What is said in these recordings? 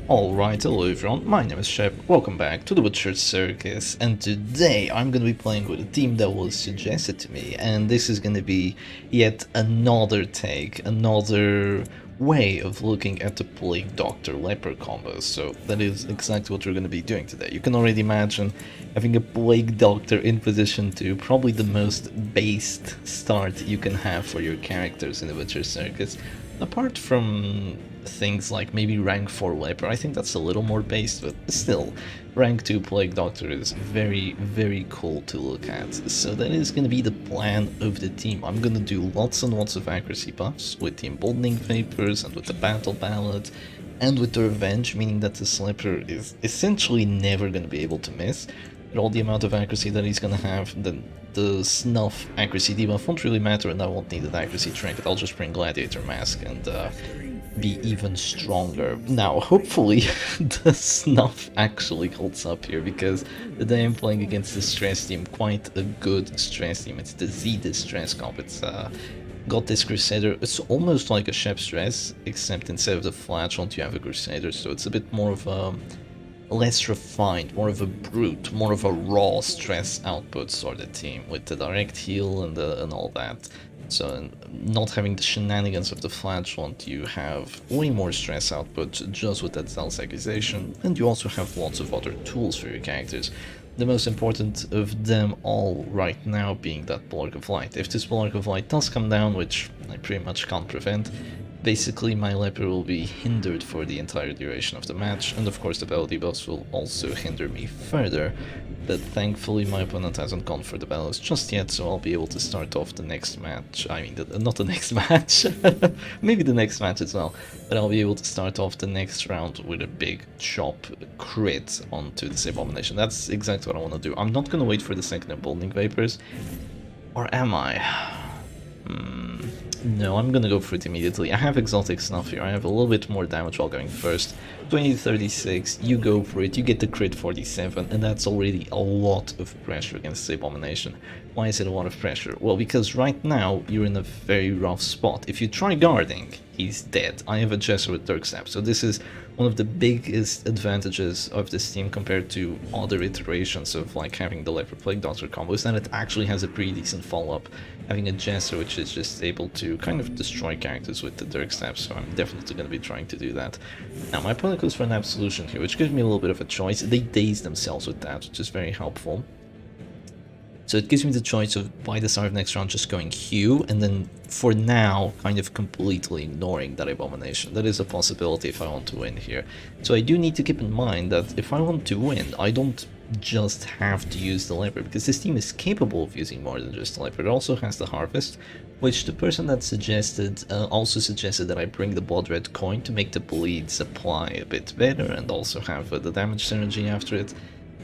Alright, hello everyone, my name is Shep, welcome back to the Butcher Circus, and today I'm gonna be playing with a team that was suggested to me, and this is gonna be yet another take, another way of looking at the Plague Doctor LEPER combos, so that is exactly what we're gonna be doing today. You can already imagine having a Plague Doctor in position 2, probably the most based start you can have for your characters in the Butcher Circus. Apart from things like maybe rank 4 Leper, I think that's a little more based, but still, rank 2 Plague Doctor is very, very cool to look at. So that is going to be the plan of the team. I'm going to do lots and lots of accuracy buffs with the Emboldening Vapors and with the Battle Ballad and with the Revenge, meaning that the Slipper is essentially never going to be able to miss. With all the amount of accuracy that he's gonna have, then the Snuff accuracy debuff won't really matter, and I won't need an accuracy trinket. I'll just bring Gladiator Mask and be even stronger. Now, hopefully, the Snuff actually holds up here, because today I'm playing against the Stress team, quite a good Stress team. It's the Z Distress comp. It's got this Crusader. It's almost like a Shep Stress, except instead of the Flatulent you have a Crusader, so it's a bit more of a less refined, more of a brute, more of a raw stress output sort of team with the direct heal and all that. So not having the shenanigans of the Flatulent, you have way more stress output just with that Zealous Accusation, and you also have lots of other tools for your characters. The most important of them all right now being that Bulwark of Light. If this Bulwark of Light does come down, which I pretty much can't prevent, basically my Leper will be hindered for the entire duration of the match, and of course the battle debuffs will also hinder me further, but thankfully my opponent hasn't gone for the battles just yet, so I'll be able to start off the next match. I mean, not the next match, maybe the next match as well, but I'll be able to start off the next round with a big chop crit onto this Abomination. That's exactly what I want to do. I'm not going to wait for the second Emboldening Vapors, or am I? No, I'm gonna go for it immediately. I have Exotic Snuff here, I have a little bit more damage while going first. 20-36, you go for it, you get the crit 47, and that's already a lot of pressure against the Abomination. Why is it a lot of pressure? Well, because right now you're in a very rough spot. If you try guarding, he's dead. I have a Jester with Dirk Stab, so this is one of the biggest advantages of this team compared to other iterations of like having the Leper Plague Doctor combo, is that it actually has a pretty decent follow-up. Having a Jester which is just able to kind of destroy characters with the Dirk Stab, so I'm definitely going to be trying to do that. Now my opponent goes for an Absolution here, which gives me a little bit of a choice. They daze themselves with that, which is very helpful. So it gives me the choice of, by the start of next round, just going Q, and then for now, kind of completely ignoring that Abomination. That is a possibility if I want to win here. So I do need to keep in mind that if I want to win, I don't just have to use the Leper, because this team is capable of using more than just the Leper. It also has the Harvest, which the person that suggested also suggested that I bring the Blood Red Coin to make the bleeds apply a bit better, and also have the damage synergy after it.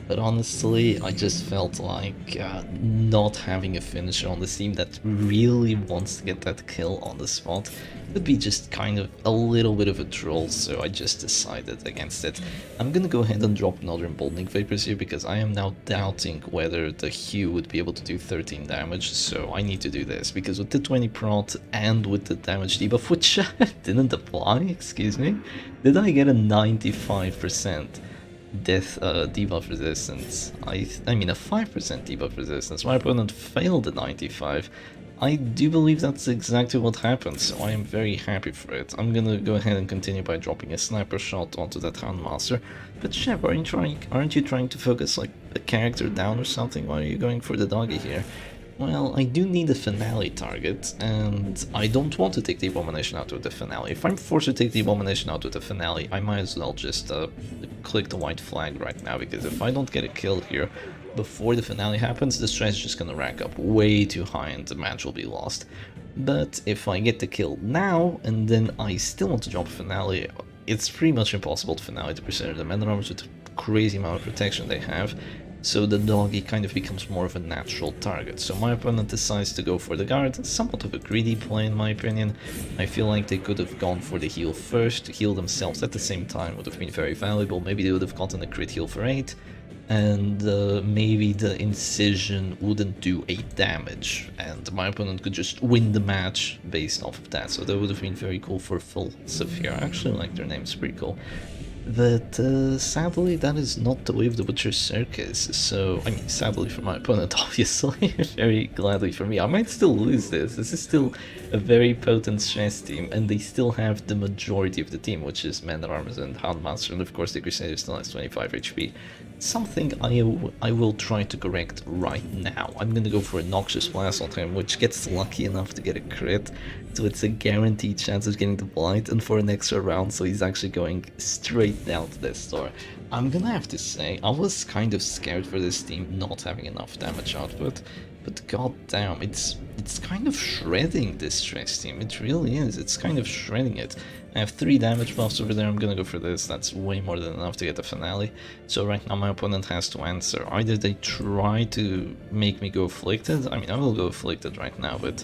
But honestly, I just felt like not having a finisher on this team that really wants to get that kill on the spot would be just kind of a little bit of a troll, so I just decided against it. I'm gonna go ahead and drop another Emboldening Vapors here, because I am now doubting whether the Hue would be able to do 13 damage, so I need to do this, because with the 20 prot and with the damage debuff, which didn't apply, excuse me, did I get a 95% death debuff resistance? I mean a 5% debuff resistance. My opponent failed at 95. I do believe that's exactly what happened, so I am very happy for it. I'm gonna go ahead and continue by dropping a sniper shot onto that Houndmaster. But Shep, aren't you trying to focus like a character down or something? Why are you going for the doggy here? Well, I do need a finale target, and I don't want to take the Abomination out with the finale. If I'm forced to take the Abomination out with the finale, I might as well just click the white flag right now, because if I don't get a kill here before the finale happens, the stress is just gonna rack up way too high and the match will be lost. But if I get the kill now, and then I still want to drop a finale, it's pretty much impossible to finale the Crusader the Men Arms with the crazy amount of protection they have. So the doggy kind of becomes more of a natural target. So my opponent decides to go for the guard, somewhat of a greedy play in my opinion. I feel like they could have gone for the heal first, heal themselves at the same time would have been very valuable. Maybe they would have gotten a crit heal for 8, and maybe the Incision wouldn't do 8 damage, and my opponent could just win the match based off of that. So that would have been very cool for Full Saphir. I actually like their name, it's pretty cool. But sadly, that is not the way of the Butcher Circus. So, I mean, sadly for my opponent, obviously, very gladly for me. I might still lose this. This is still a very potent stress team, and they still have the majority of the team, which is Man-at-Arms and Houndmaster, and of course the Crusader still has 25 HP. Something I will try to correct right now. I'm gonna go for a Noxious Blast on him, which gets lucky enough to get a crit, so it's a guaranteed chance of getting the blight, and for an extra round, so he's actually going straight down to this store. I'm gonna have to say, I was kind of scared for this team not having enough damage output, but goddamn, it's kind of shredding this stress team. It really is. It's kind of shredding it. I have 3 damage buffs over there. I'm gonna go for this. That's way more than enough to get the finale. So right now my opponent has to answer. Either they try to make me go afflicted. I mean, I will go afflicted right now, but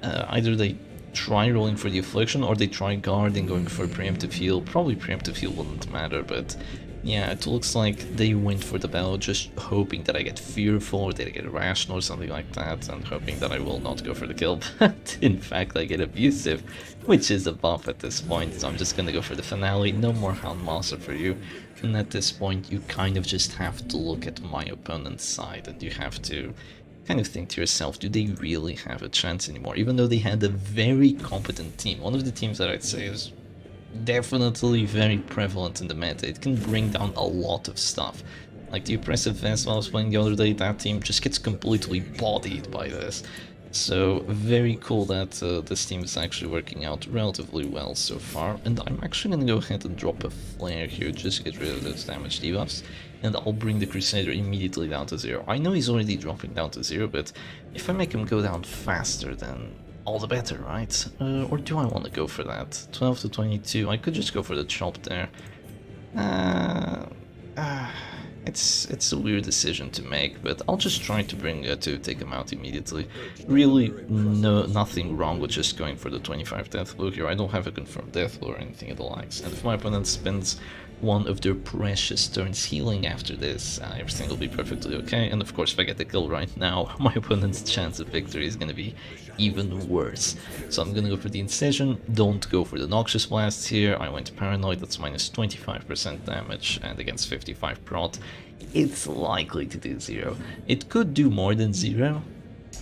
either they try rolling for the affliction or they try guarding, going for preemptive heal. Probably preemptive heal wouldn't matter, but yeah, it looks like they went for the battle just hoping that I get fearful or that I get irrational or something like that, and hoping that I will not go for the kill, but in fact I get abusive, which is a buff at this point, so I'm just gonna go for the finale. No more Houndmaster for you, and at this point you kind of just have to look at my opponent's side, and you have to kind of think to yourself, do they really have a chance anymore? Even though they had a very competent team, one of the teams that I'd say is definitely very prevalent in the meta. It can bring down a lot of stuff. Like the Oppressive Vest I was playing the other day, that team just gets completely bodied by this. So very cool that this team is actually working out relatively well so far. And I'm actually going to go ahead and drop a flare here just to get rid of those damage debuffs. And I'll bring the Crusader immediately down to 0. I know he's already dropping down to 0, but if I make him go down faster, then all the better, right? Or do I want to go for that? 12 to 22, I could just go for the chop there. It's a weird decision to make, but I'll just try to bring to take him out immediately. Really, nothing wrong with just going for the 25 death blow here. I don't have a confirmed death blow or anything of the likes, and if my opponent spends one of their precious turns healing after this, everything will be perfectly okay. And of course, if I get the kill right now, my opponent's chance of victory is going to be even worse. So I'm going to go for the Incision. Don't go for the Noxious Blast here. I went Paranoid, that's minus 25% damage, and against 55 prot, it's likely to do 0. It could do more than 0.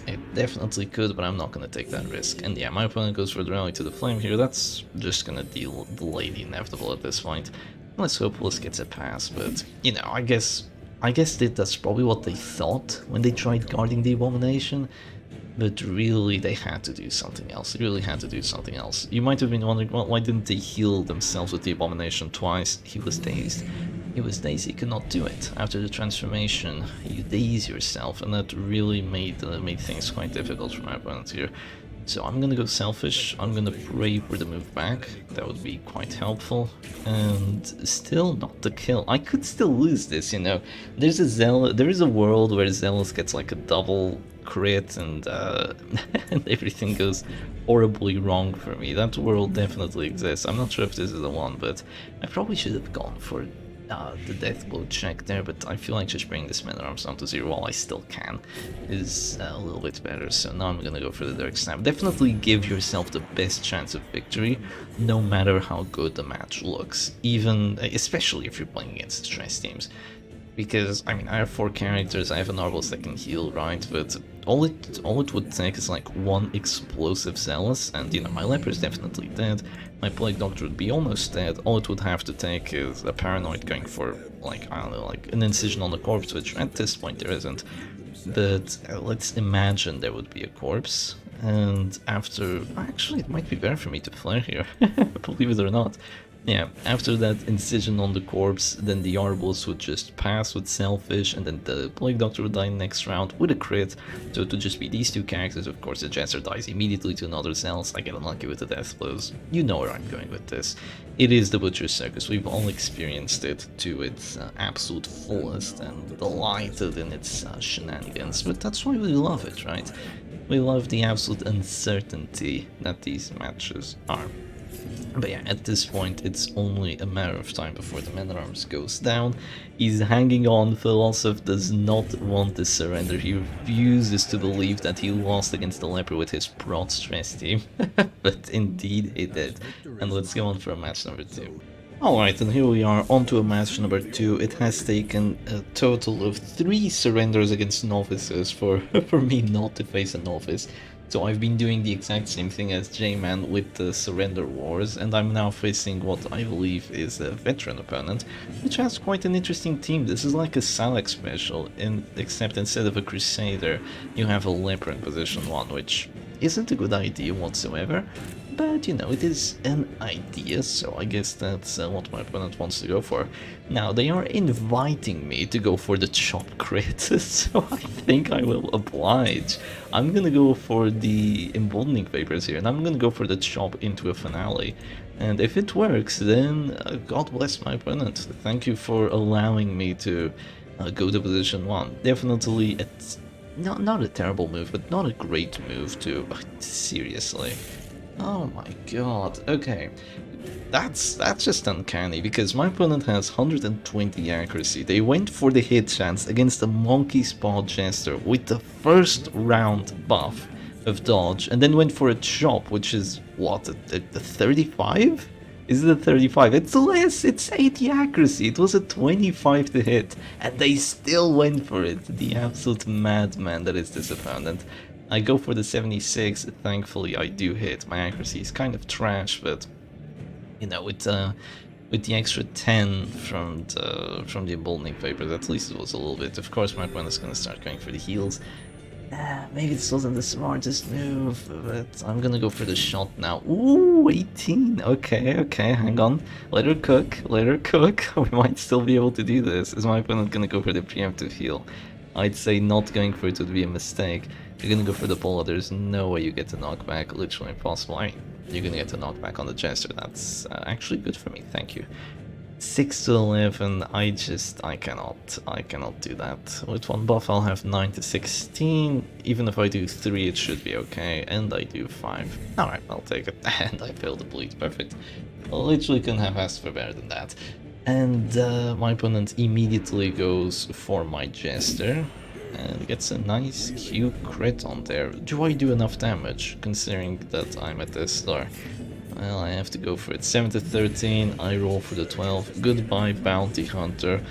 It definitely could, but I'm not going to take that risk. And yeah, my opponent goes for the Rally to the Flame here. That's just going to delay the inevitable at this point. Let's hope Willis gets a pass, but, you know, I guess that's probably what they thought when they tried guarding the Abomination, but really they had to do something else. They really had to do something else. You might have been wondering, well, why didn't they heal themselves with the Abomination twice? He was dazed. He was dazed, he could not do it. After the transformation, you daze yourself, and that really made things quite difficult for my opponent here. So I'm gonna go selfish, I'm gonna pray for the move back, that would be quite helpful, and still not the kill. I could still lose this, you know. There is a world where Zealous gets like a double crit and, and everything goes horribly wrong for me. That world definitely exists. I'm not sure if this is the one, but I probably should have gone for the death blow check there, but I feel like just bringing this Man-at-Arms down to 0 while I still can is a little bit better, so now I'm gonna go for the Dark Snap. Definitely give yourself the best chance of victory, no matter how good the match looks, especially if you're playing against stress teams. Because, I mean, I have 4 characters, I have an Arbalest that can heal, right, but all it would take is like one explosive Zealous, and, you know, my Leper is definitely dead, my Plague Doctor would be almost dead. All it would have to take is a Paranoid going for, like, I don't know, like an incision on the corpse, which at this point there isn't. But let's imagine there would be a corpse, and after... Actually, it might be better for me to flare here, believe it or not. Yeah, after that incision on the corpse, then the Arbalest would just pass with Selfish, and then the Plague Doctor would die next round with a crit. So it would just be these 2 characters. Of course, the Jester dies immediately to another Zealous. I get unlucky with the death blows. You know where I'm going with this. It is the Butcher Circus. We've all experienced it to its absolute fullest and delighted in its shenanigans. But that's why we love it, right? We love the absolute uncertainty that these matches are. But yeah, at this point, it's only a matter of time before the Man-at-Arms goes down. He's hanging on. Philosoph does not want to surrender. He refuses to believe that he lost against the Leper with his prot stress team. But indeed, he did. And let's go on for match number 2. Alright, and here we are on to a match number 2. It has taken a total of 3 surrenders against novices for, for me not to face a novice. So I've been doing the exact same thing as J-Man with the surrender wars, and I'm now facing what I believe is a veteran opponent, which has quite an interesting team. This is like a Salak special, except instead of a Crusader, you have a LEPER in position 1, which isn't a good idea whatsoever. But, you know, it is an idea, so I guess that's what my opponent wants to go for. Now, they are inviting me to go for the chop crit, so I think I will oblige. I'm gonna go for the emboldening vapors here, and I'm gonna go for the chop into a finale. And if it works, then God bless my opponent. Thank you for allowing me to go to position 1. Definitely, it's not a terrible move, but not a great move too. Seriously. Oh my god, okay. That's just uncanny, because my opponent has 120 accuracy. They went for the hit chance against a Monkey Paw Jester with the first round buff of dodge, and then went for a chop, which is, what, a 35? Is it a 35? It's less, it's 80 accuracy, it was a 25 to hit, and they still went for it. The absolute madman that is this opponent. I go for the 76, thankfully I do hit. My accuracy is kind of trash, but you know, with the extra 10 from the emboldening vapors, at least it was a little bit. Of course my opponent's gonna start going for the heals. Maybe this wasn't the smartest move, but I'm gonna go for the shot now. Ooh, 18. Okay, hang on. Let her cook, let her cook. We might still be able to do this. Is my opponent gonna go for the preemptive heal? I'd say not going for it would be a mistake. You're gonna go for the bullet, there's no way you get the knockback, literally impossible. I mean, you're gonna get the knockback on the Jester, that's actually good for me, thank you. 6 to 11, I cannot do that. With one buff I'll have 9 to 16, even if I do 3 it should be okay, and I do 5. Alright, I'll take it, and I failed the bleed, perfect. Literally couldn't have asked for better than that. And my opponent immediately goes for my Jester, and gets a nice Q crit on there. Do I do enough damage, considering that I'm at this star? Well, I have to go for it. 7 to 13, I roll for the 12. Goodbye, Bounty Hunter.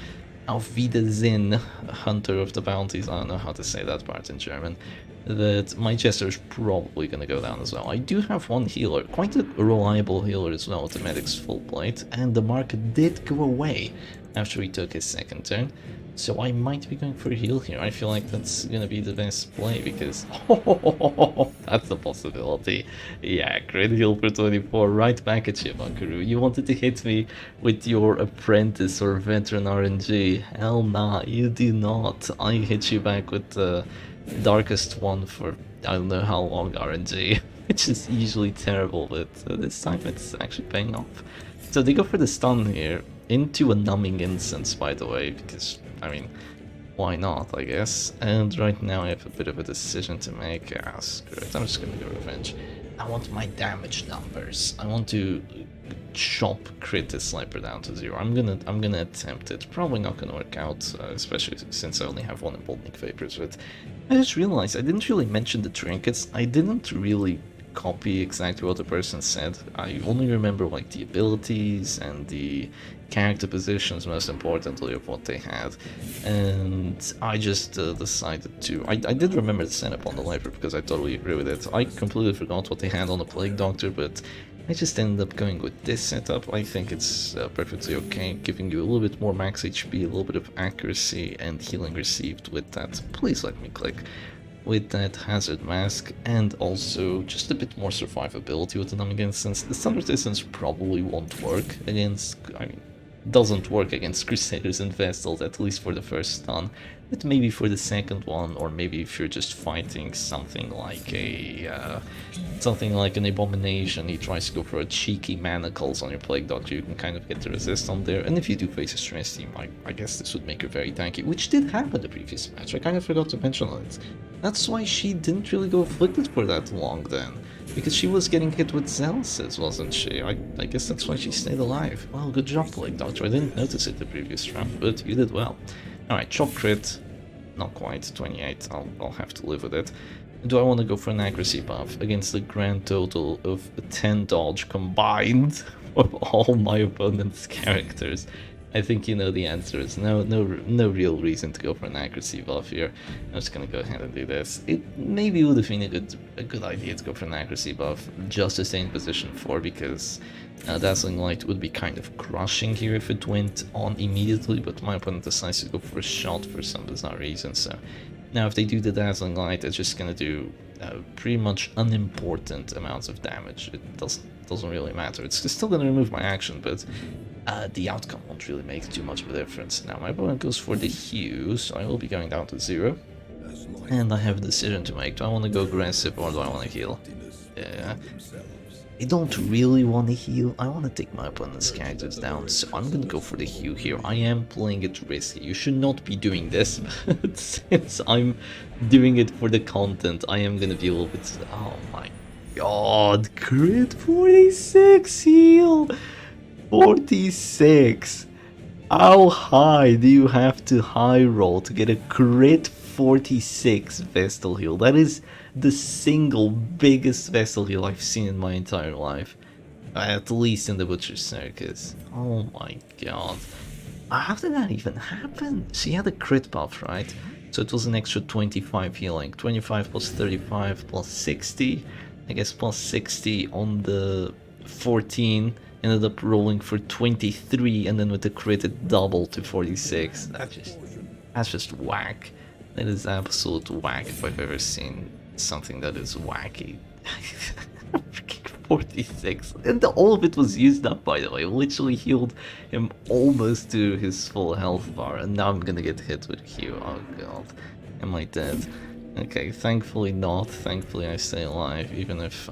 Auf Wiedersehen, Hunter of the Bounties. I don't know how to say that part in German. That my Jester is probably gonna go down as well. I do have one healer, quite a reliable healer as well, with the Medic's full plate, and the mark did go away after he took his second turn. So I might be going for a heal here. I feel like that's gonna be the best play, because that's a possibility. Yeah, crit heal for 24, right back at you, Buckaroo. You wanted to hit me with your apprentice or veteran RNG. Hell nah, you do not. I hit you back with the darkest one for I don't know how long RNG, which is usually terrible, but this time it's actually paying off. So they go for the stun here, into a numbing incense, by the way, because, I mean, why not, I guess. And right now I have a bit of a decision to make. Ah, screw it, I'm just gonna go revenge. I want my damage numbers. I want to chop crit this sniper down to 0. I'm gonna attempt it. Probably not gonna work out, especially since I only have one emboldening vapors. But I just realized I didn't really mention the trinkets. I didn't really copy exactly what the person said. I only remember like the abilities and the character positions, most importantly, of what they had, and I just decided to. I did remember the setup on the LEPER because I totally agree with it. I completely forgot what they had on the Plague Doctor, but I just ended up going with this setup. I think it's perfectly okay, giving you a little bit more max HP, a little bit of accuracy, and healing received with that. Please let me click. With that hazard mask, and also just a bit more survivability with the numbing instance. The standard distance probably won't work against, I mean, doesn't work against Crusaders and Vestals, at least for the first stun, but maybe for the second one, or maybe if you're just fighting something like an Abomination, he tries to go for a cheeky Manacles on your Plague Doctor, you can kind of get the resist on there, and if you do face a stress team, I guess this would make her very tanky, which did happen the previous match, I kind of forgot to mention it. That's why she didn't really go afflicted for that long then, because she was getting hit with Zealous, wasn't she? I guess that's why she stayed alive. Well, good job, Plague Doctor, I didn't notice it the previous round, but you did well. Alright, chop crit, not quite, 28, I'll have to live with it. Do I want to go for an accuracy buff against the grand total of 10 dodge combined of all my opponent's characters. I think you know the answer is no real reason to go for an accuracy buff here. I'm just gonna go ahead and do this. It maybe would have been a good idea to go for an accuracy buff just to stay in position 4, because Dazzling Light would be kind of crushing here if it went on immediately, but my opponent decides to go for a shot for some bizarre reason. So now if they do the Dazzling Light, it's just gonna do pretty much unimportant amounts of damage. It doesn't really matter. It's still gonna remove my action, but the outcome won't really make too much of a difference. Now my opponent goes for the Hue, so I will be going down to 0. And I have a decision to make. Do I want to go aggressive or do I want to heal? Yeah. I don't really want to heal. I want to take my opponent's characters down, so I'm going to go for the Hue here. I am playing it risky. You should not be doing this, but since I'm doing it for the content, I am going to be a little bit... Oh my god, crit 46 heal! 46! How high do you have to high roll to get a crit 46 Vestal heal? That is the single biggest Vestal heal I've seen in my entire life. At least in the Butcher's Circus. Oh my god. How did that even happen? She had a crit buff, right? So it was an extra 25 healing. 25 plus 35 plus 60. I guess plus 60 on the 14. Ended up rolling for 23, and then with the crit it doubled to 46. That's just whack. That is absolute whack if I've ever seen something that is wacky. Freaking 46. And all of it was used up, by the way. Literally healed him almost to his full health bar, and now I'm gonna get hit with Q. Oh god. Am I dead? Okay, thankfully not. Thankfully I stay alive, even if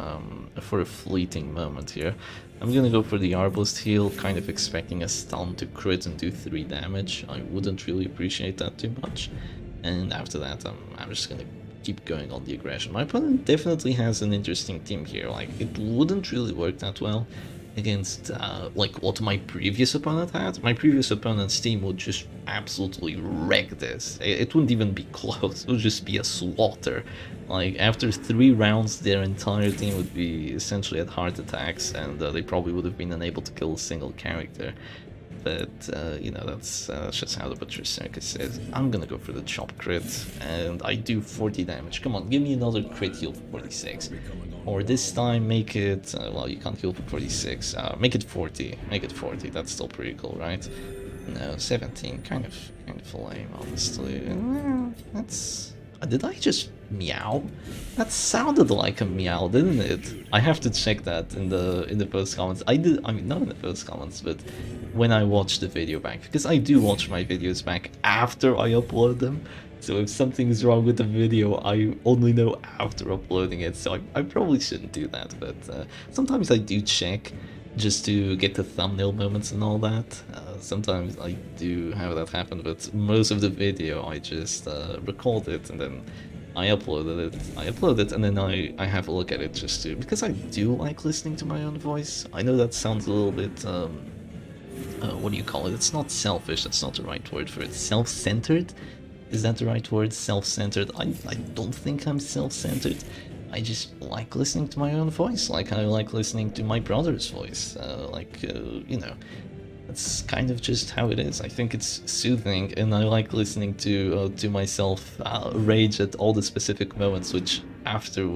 for a fleeting moment here. I'm gonna go for the Arbalist heal, kind of expecting a stun to crit and do 3 damage. I wouldn't really appreciate that too much. And after that, I'm just gonna keep going on the aggression. My opponent definitely has an interesting team here. Like, it wouldn't really work that well against like what my previous opponent had. My previous opponent's team would just absolutely wreck this. It wouldn't even be close. It would just be a slaughter. Like, after 3 rounds, their entire team would be essentially at heart attacks, and they probably would have been unable to kill a single character. But, you know, that's just how the Butcher's Circus is. I'm gonna go for the chop crit, and I do 40 damage. Come on, give me another crit heal for 46. Or this time make it, well, you can't heal for 46, make it 40. Make it 40, that's still pretty cool, right? No, 17, kind of lame, honestly. That's... Did I just meow? That sounded like a meow, didn't it? I have to check that in the post comments. I mean, not in the post comments, but when I watch the video back, because I do watch my videos back after I upload them. So if something's wrong with the video, I only know after uploading it. So I probably shouldn't do that, but sometimes I do check just to get the thumbnail moments and all that. Sometimes I do have that happen, but most of the video I just record it and then I upload it and then I have a look at it just to, because I do like listening to my own voice. I know that sounds a little bit what do you call it? It's not selfish, that's not the right word for it. Self-centered? Is that the right word? Self-centered? I don't think I'm self-centered. I just like listening to my own voice, like I like listening to my brother's voice, you know, that's kind of just how it is. I think it's soothing, and I like listening to myself rage at all the specific moments, which after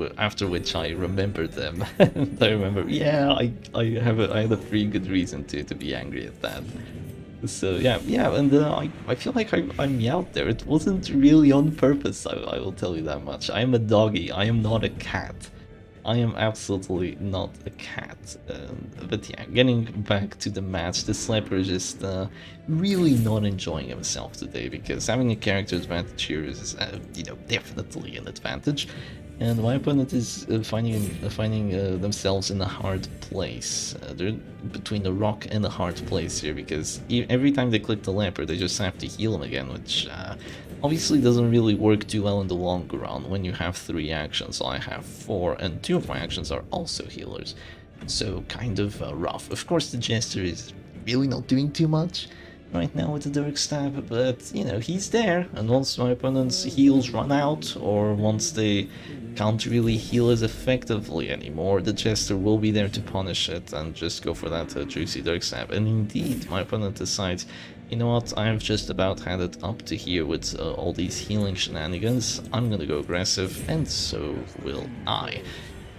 which I remember them, and I remember, yeah, I had a pretty good reason to be angry at that. So yeah, and I feel like I meowed there. It wasn't really on purpose, I will tell you that much. I am a doggy, I am not a cat. I am absolutely not a cat. But yeah, getting back to the match, the LEPER is just really not enjoying himself today, because having a character advantage here is, you know, definitely an advantage. And my opponent is finding themselves in a hard place. They're between a rock and a hard place here, because every time they click the LEPER, they just have to heal him again, which obviously doesn't really work too well in the long run when you have 3 actions. I have 4, and 2 of my actions are also healers. So kind of rough. Of course, the Jester is really not doing too much. right now with the Dark Stab, but you know, he's there, and once my opponent's heals run out, or once they can't really heal as effectively anymore, the Jester will be there to punish it and just go for that juicy Dark Stab. And indeed, my opponent decides, you know what, I've just about had it up to here with all these healing shenanigans, I'm gonna go aggressive, and so will I.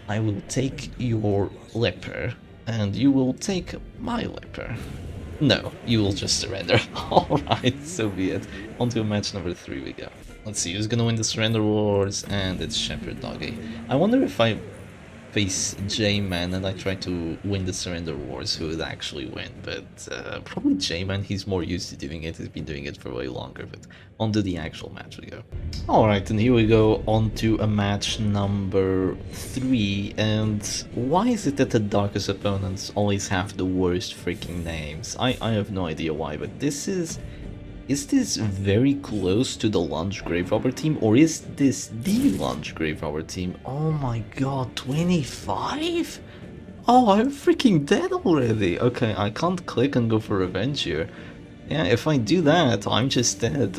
I will take your LEPER, and you will take my LEPER. No, you will just surrender. Alright, so be it. On to match number 3 we go. Let's see who's gonna win the Surrender Wars, and it's Shepherd Doggy. I wonder if I face J-Man and I try to win the Surrender Wars, who would actually win, but probably J-Man, he's more used to doing it, he's been doing it for way longer, but on to the actual match we go. Alright, and here we go on to a match number 3, and why is it that the darkest opponents always have the worst freaking names? I have no idea why, but this is this very close to the Lunge Grave Robber team, or is this the Lunge Grave Robber team? Oh my god, 25? Oh, I'm freaking dead already. Okay, I can't click and go for revenge here. Yeah, if I do that, I'm just dead.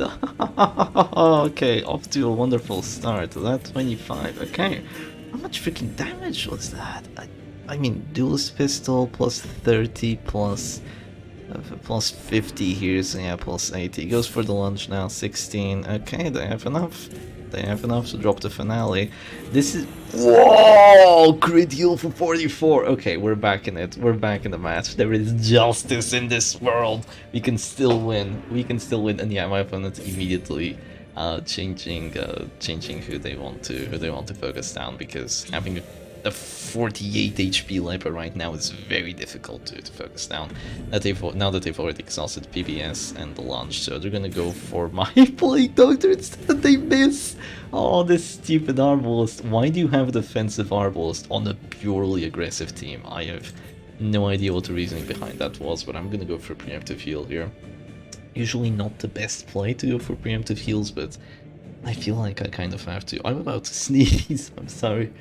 Okay, off to a wonderful start. That 25, okay. How much freaking damage was that? I mean, Duelist Pistol plus 30 plus 50 here, so yeah, plus 80. Goes for the lunge now, 16. Okay, they have enough. They have enough to drop the finale. This is... Whoa! Crit heal for 44. Okay, we're back in it. We're back in the match. There is justice in this world. We can still win. We can still win. And yeah, my opponent immediately changing who they want to focus down, because having a 48 HP LEPER right now is very difficult to focus down. Now that they've already exhausted PBS and the launch, so they're gonna go for my Plague Doctor instead. They miss! Oh, this stupid Arbalist. Why do you have a defensive Arbalist on a purely aggressive team? I have no idea what the reasoning behind that was, but I'm gonna go for preemptive heal here. Usually not the best play to go for preemptive heals, but I feel like I kind of have to. I'm about to sneeze, I'm sorry.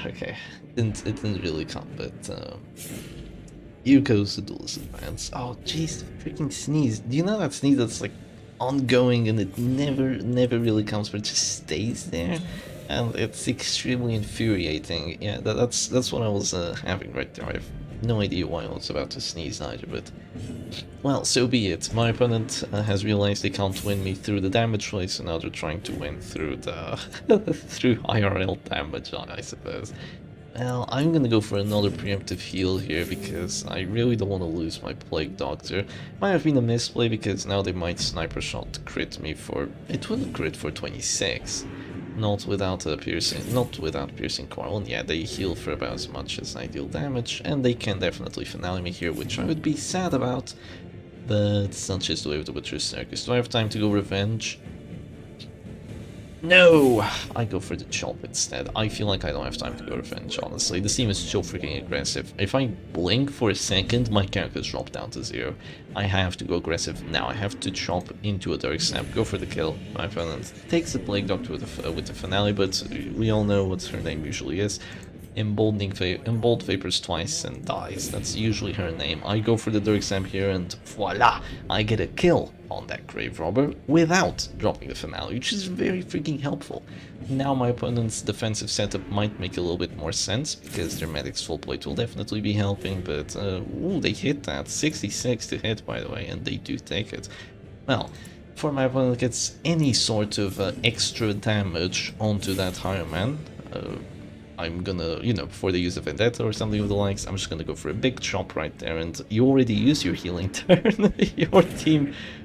Okay. It didn't really come, but here goes the Duelist Advance. Oh, jeez, freaking sneeze. Do you know that sneeze that's like ongoing and it never really comes, but it just stays there? And it's extremely infuriating. Yeah, that's what I was having right there. I have no idea why I was about to sneeze either, but... Well, so be it. My opponent has realized they can't win me through the damage choice, so now they're trying to win through the... through IRL damage, I suppose. Well, I'm gonna go for another preemptive heal here, because I really don't want to lose my Plague Doctor. Might have been a misplay, because now they might Sniper Shot crit me for... It will crit for 26. Not without piercing coil, and yeah, they heal for about as much as I deal damage, and they can definitely finale me here, which I would be sad about, but such is the way of the Butcher's Circus. Do I have time to go revenge? No! I go for the chop instead. I feel like I don't have time to go revenge, honestly. This team is so freaking aggressive. If I blink for a second, my characters drop down to 0. I have to go aggressive now. I have to chop into a Dark Snap, go for the kill. My opponent takes the Plague Doctor with the finale, but we all know what her name usually is. Embold Vapors twice and dies. That's usually her name. I go for the Dark Snap here, and voila! I get a kill on that Grave Robber without dropping the finale, which is very freaking helpful. Now my opponent's defensive setup might make a little bit more sense, because their Medic's full plate will definitely be helping, but ooh, they hit that. 66 to hit, by the way, and they do take it. Well, before my opponent gets any sort of extra damage onto that Higher Man, I'm gonna, you know, before they use a Vendetta or something of the likes, I'm just gonna go for a big chop right there, and you already use your healing turn.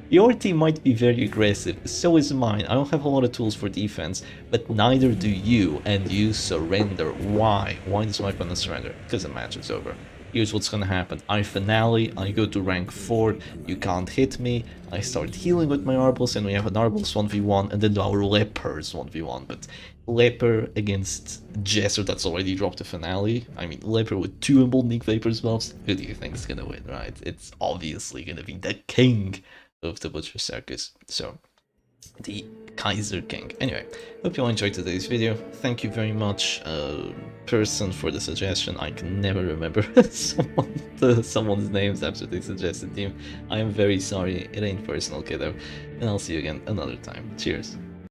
Your team might be very aggressive, so is mine. I don't have a lot of tools for defense, but neither do you, and you surrender. Why? Why does my opponent surrender? Because the match is over. Here's what's gonna happen. I finale, I go to rank 4, you can't hit me, I start healing with my Arbals, and we have an Arbals 1v1, and then our Lepers 1v1, but LEPER against Jester that's already dropped the finale. I mean, LEPER with 2 Emboldening Vapors buffs, who do you think is gonna win, right? It's obviously gonna be the king of the Butcher Circus. So, the Kaiser King. Anyway, hope you all enjoyed today's video. Thank you very much, person, for the suggestion. I can never remember someone's names after they suggested team. I am very sorry. It ain't personal, kiddo. And I'll see you again another time. Cheers.